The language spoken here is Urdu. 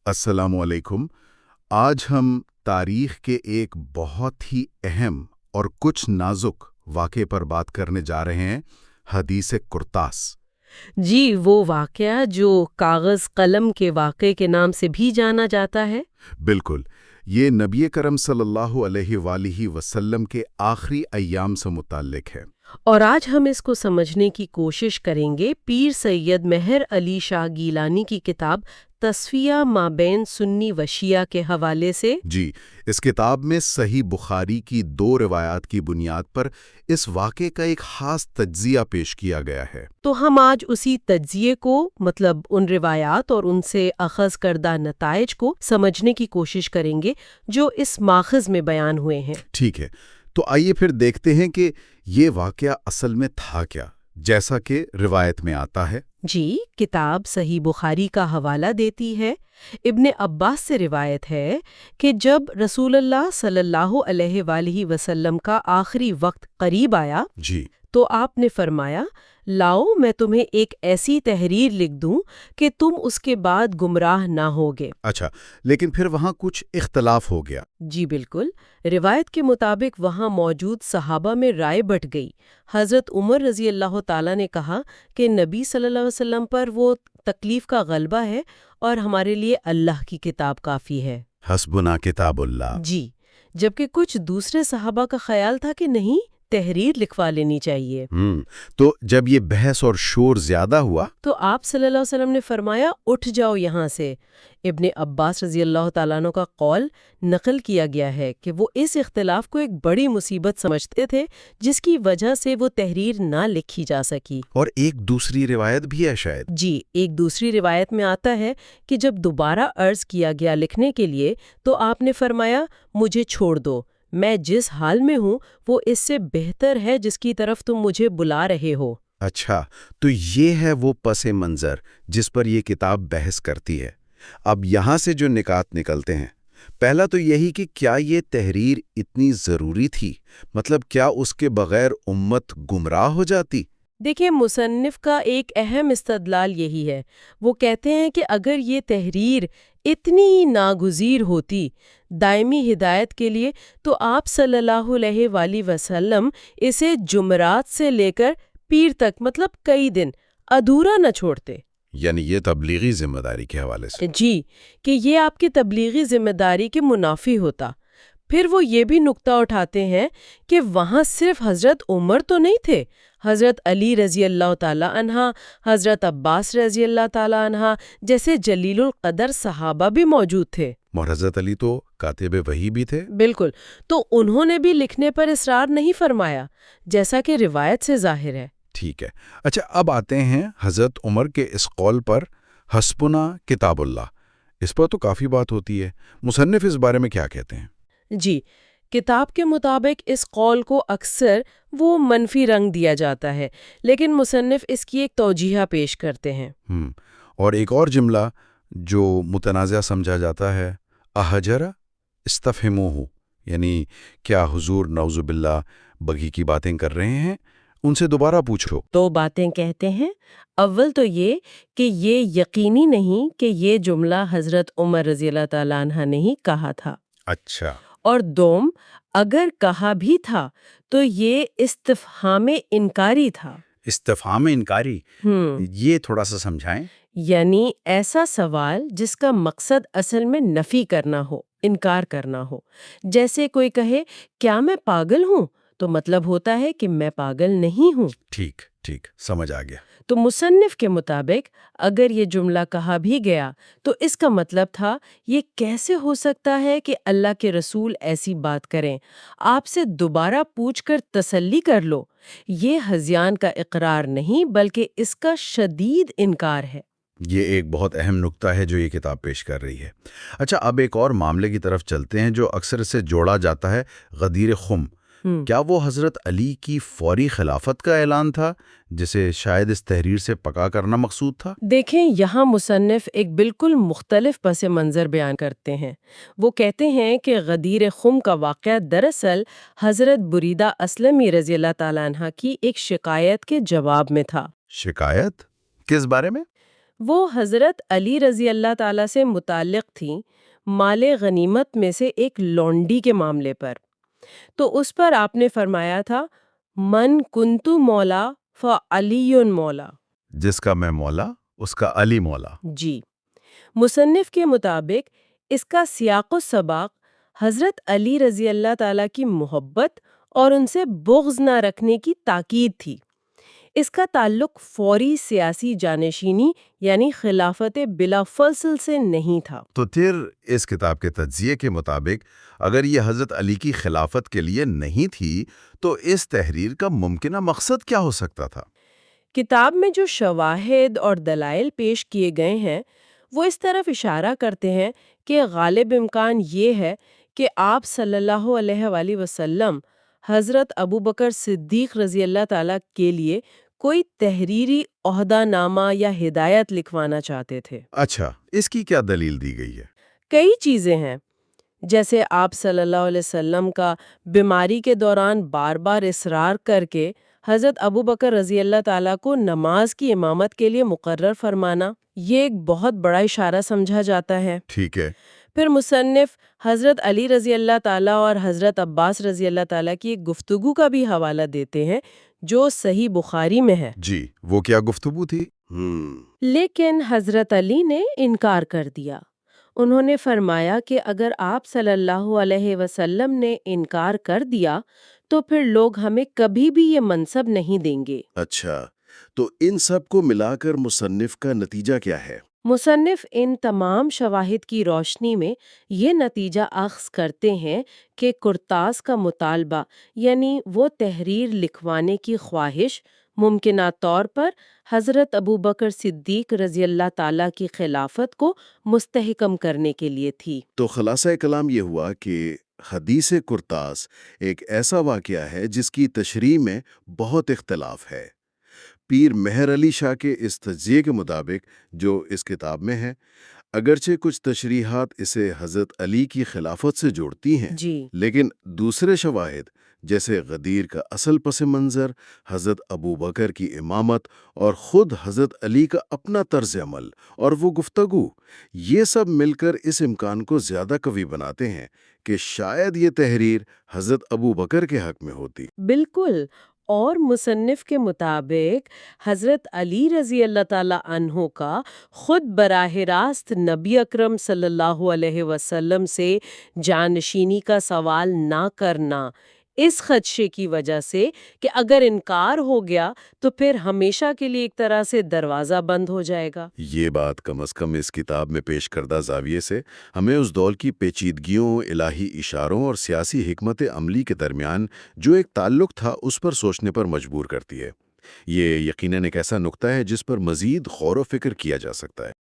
السلام علیکم۔ آج ہم تاریخ کے ایک بہت ہی اہم اور کچھ نازک واقعے پر بات کرنے جا رہے ہیں، حدیث کرتاس۔ جی، وہ واقعہ جو کاغذ قلم کے واقعے کے نام سے بھی جانا جاتا ہے۔ بالکل، یہ نبی کرم صلی اللہ علیہ وآلہ وسلم کے آخری ایام سے متعلق ہے۔ اور آج ہم اس کو سمجھنے کی کوشش کریں گے پیر سید مہر علی شاہ گیلانی کی کتاب تصفیہ مابین سنی و شیعہ کے حوالے سے۔ جی، اس کتاب میں صحیح بخاری کی 2 روایات کی بنیاد پر اس واقعے کا ایک خاص تجزیہ پیش کیا گیا ہے۔ تو ہم آج اسی تجزیے کو، مطلب ان روایات اور ان سے اخذ کردہ نتائج کو سمجھنے کی کوشش کریں گے جو اس ماخذ میں بیان ہوئے ہیں۔ ٹھیک ہے، تو آئیے پھر دیکھتے ہیں کہ یہ واقعہ اصل میں تھا کیا، جیسا کہ روایت میں آتا ہے۔ جی، کتاب صحیح بخاری کا حوالہ دیتی ہے۔ ابن عباس سے روایت ہے کہ جب رسول اللہ صلی اللہ علیہ وآلہ وسلم کا آخری وقت قریب آیا جی، تو آپ نے فرمایا، لاؤ میں تمہیں ایک ایسی تحریر لکھ دوں کہ تم اس کے بعد گمراہ نہ ہوگے۔ اچھا، لیکن پھر وہاں کچھ اختلاف ہو گیا۔ جی بالکل، روایت کے مطابق وہاں موجود صحابہ میں رائے بٹ گئی۔ حضرت عمر رضی اللہ تعالیٰ نے کہا کہ نبی صلی اللہ علیہ وسلم پر وہ تکلیف کا غلبہ ہے اور ہمارے لیے اللہ کی کتاب کافی ہے۔ حسبنا کتاب اللہ۔ جی، جبکہ کچھ دوسرے صحابہ کا خیال تھا کہ نہیں، تحریر لکھوا لینی چاہیے۔ تو جب یہ بحث اور شور زیادہ ہوا تو آپ صلی اللہ علیہ وسلم نے فرمایا، اٹھ جاؤ یہاں سے۔ ابن عباس رضی اللہ تعالیٰ عنہ کا قول نقل کیا گیا ہے کہ وہ اس اختلاف کو ایک بڑی مصیبت سمجھتے تھے جس کی وجہ سے وہ تحریر نہ لکھی جا سکی۔ اور ایک دوسری روایت بھی ہے شاید۔ جی، ایک دوسری روایت میں آتا ہے کہ جب دوبارہ عرض کیا گیا لکھنے کے لیے تو آپ نے فرمایا، مجھے چھوڑ دو، میں جس حال میں ہوں وہ اس سے بہتر ہے جس کی طرف تم مجھے بلا رہے ہو۔ اچھا، تو یہ ہے وہ پس منظر جس پر یہ کتاب بحث کرتی ہے۔ اب یہاں سے جو نکات نکلتے ہیں، پہلا تو یہی کہ کیا یہ تحریر اتنی ضروری تھی؟ مطلب کیا اس کے بغیر امت گمراہ ہو جاتی؟ دیکھیں، مصنف کا ایک اہم استدلال یہی ہے۔ وہ کہتے ہیں کہ اگر یہ تحریر اتنی ہی ناگزیر ہوتی دائمی ہدایت کے لیے تو آپ صلی اللہ علیہ وآلہ وسلم اسے جمعرات سے لے کر پیر تک، مطلب کئی دن، ادھورا نہ چھوڑتے۔ یعنی یہ تبلیغی ذمہ داری کے حوالے سے۔ جی، کہ یہ آپ کی تبلیغی ذمہ داری کے منافی ہوتا۔ پھر وہ یہ بھی نقطہ اٹھاتے ہیں کہ وہاں صرف حضرت عمر تو نہیں تھے، حضرت علی رضی اللہ تعالی عنہ، حضرت عباس رضی اللہ تعالی عنہ جیسے جلیل القدر صحابہ بھی موجود تھے۔ اور حضرت علی تو کاتب وحی بھی تھے۔ بالکل، تو انہوں نے بھی لکھنے پر اصرار نہیں فرمایا، جیسا کہ روایت سے ظاہر ہے۔ ٹھیک ہے، اچھا اب آتے ہیں حضرت عمر کے اس قول پر، حسبنا کتاب اللہ۔ اس پر تو کافی بات ہوتی ہے، مصنف اس بارے میں کیا کہتے ہیں؟ جی، کتاب کے مطابق اس قول کو اکثر وہ منفی رنگ دیا جاتا ہے، لیکن مصنف اس کی ایک توجیہ پیش کرتے ہیں۔ اور ایک اور جملہ جو متنازع سمجھا جاتا ہے، احجر استفہموہ، یعنی کیا حضور نعوذ باللہ بغی کی باتیں کر رہے ہیں، ان سے دوبارہ پوچھو۔ 2 باتیں کہتے ہیں۔ اول تو یہ کہ یہ یقینی نہیں کہ یہ جملہ حضرت عمر رضی اللہ تعالیٰ عنہ نے ہی کہا تھا۔ اچھا، اور دوم، اگر کہا بھی تھا تو یہ استفہام انکاری تھا۔ استفہام انکاری، یہ تھوڑا سا سمجھائیں۔ یعنی ایسا سوال جس کا مقصد اصل میں نفی کرنا ہو، انکار کرنا ہو۔ جیسے کوئی کہے، کیا میں پاگل ہوں؟ تو مطلب ہوتا ہے کہ میں پاگل نہیں ہوں۔ ٹھیک، سمجھ آ گیا۔ تو مصنف کے مطابق اگر یہ جملہ کہا بھی گیا تو اس کا مطلب تھا، یہ کیسے ہو سکتا ہے کہ اللہ کے رسول ایسی بات کریں؟ آپ سے دوبارہ پوچھ کر تسلی کر لو۔ یہ ہذیان کا اقرار نہیں بلکہ اس کا شدید انکار ہے۔ یہ ایک بہت اہم نقطہ ہے جو یہ کتاب پیش کر رہی ہے۔ اچھا، اب ایک اور معاملے کی طرف چلتے ہیں جو اکثر اس سے جوڑا جاتا ہے، غدیر خم۔ کیا وہ حضرت علی کی فوری خلافت کا اعلان تھا جسے شاید اس تحریر سے پکا کرنا مقصود تھا؟ دیکھیں، یہاں مصنف ایک بالکل مختلف پس منظر بیان کرتے ہیں۔ وہ کہتے ہیں کہ غدیر خم کا واقعہ دراصل حضرت بریدہ اسلمی رضی اللہ تعالیٰ عنہ کی ایک شکایت کے جواب میں تھا۔ شکایت؟ کس بارے میں؟ وہ حضرت علی رضی اللہ تعالیٰ سے متعلق تھیں، مال غنیمت میں سے ایک لونڈی کے معاملے پر۔ تو اس پر آپ نے فرمایا تھا، من کنتو مولا فعلی مولا۔ جس کا میں مولا اس کا علی مولا۔ جی، مصنف کے مطابق اس کا سیاق و سباق حضرت علی رضی اللہ تعالیٰ کی محبت اور ان سے بغض نہ رکھنے کی تاکید تھی۔ اس کا تعلق فوری سیاسی جانشینی یعنی خلافت بلا فصل سے نہیں تھا۔ تو پھر اس کتاب کے تجزیے کے مطابق اگر یہ حضرت علی کی خلافت کے لیے نہیں تھی تو اس تحریر کا ممکنہ مقصد کیا ہو سکتا تھا؟ کتاب میں جو شواہد اور دلائل پیش کیے گئے ہیں وہ اس طرف اشارہ کرتے ہیں کہ غالب امکان یہ ہے کہ آپ صلی اللہ علیہ وآلہ وسلم حضرت ابوبکر صدیق رضی اللہ تعالیٰ کے لیے کوئی تحریری عہدہ نامہ یا ہدایت لکھوانا چاہتے تھے۔ اچھا، اس کی کیا دلیل دی گئی ہے؟ کئی چیزیں ہیں، جیسے آپ صلی اللہ علیہ وسلم کا بیماری کے دوران بار بار اصرار کر کے حضرت ابوبکر رضی اللہ تعالیٰ کو نماز کی امامت کے لیے مقرر فرمانا، یہ ایک بہت بڑا اشارہ سمجھا جاتا ہے۔ ٹھیک ہے۔ پھر مصنف حضرت علی رضی اللہ تعالیٰ اور حضرت عباس رضی اللہ تعالیٰ کی ایک گفتگو کا بھی حوالہ دیتے ہیں جو صحیح بخاری میں ہے۔ جی، وہ کیا گفتگو تھی؟ لیکن حضرت علی نے انکار کر دیا۔ انہوں نے فرمایا کہ اگر آپ صلی اللہ علیہ وسلم نے انکار کر دیا تو پھر لوگ ہمیں کبھی بھی یہ منصب نہیں دیں گے۔ اچھا، تو ان سب کو ملا کر مصنف کا نتیجہ کیا ہے؟ مصنف ان تمام شواہد کی روشنی میں یہ نتیجہ اخذ کرتے ہیں کہ کرتاس کا مطالبہ یعنی وہ تحریر لکھوانے کی خواہش ممکنہ طور پر حضرت ابوبکر صدیق رضی اللہ تعالیٰ کی خلافت کو مستحکم کرنے کے لیے تھی۔ تو خلاصہ کلام یہ ہوا کہ حدیث کرتاس ایک ایسا واقعہ ہے جس کی تشریح میں بہت اختلاف ہے۔ پیر مہر علی شاہ کے اس تجزیے کے مطابق جو اس کتاب میں ہے، اگرچہ کچھ تشریحات اسے حضرت علی کی خلافت سے جوڑتی ہیں، جی، لیکن دوسرے شواہد جیسے غدیر کا اصل پس منظر، حضرت ابوبکر کی امامت اور خود حضرت علی کا اپنا طرز عمل اور وہ گفتگو، یہ سب مل کر اس امکان کو زیادہ قوی بناتے ہیں کہ شاید یہ تحریر حضرت ابوبکر کے حق میں ہوتی۔ بالکل۔ اور مصنف کے مطابق حضرت علی رضی اللہ تعالیٰ عنہ کا خود براہ راست نبی اکرم صلی اللہ علیہ وسلم سے جانشینی کا سوال نہ کرنا اس خدشے کی وجہ سے کہ اگر انکار ہو گیا تو پھر ہمیشہ کے لیے ایک طرح سے دروازہ بند ہو جائے گا۔ یہ بات کم از کم اس کتاب میں پیش کردہ زاویے سے ہمیں اس دور کی پیچیدگیوں، الہی اشاروں اور سیاسی حکمت عملی کے درمیان جو ایک تعلق تھا اس پر سوچنے پر مجبور کرتی ہے۔ یہ یقیناً ایک ایسا نقطہ ہے جس پر مزید غور و فکر کیا جا سکتا ہے۔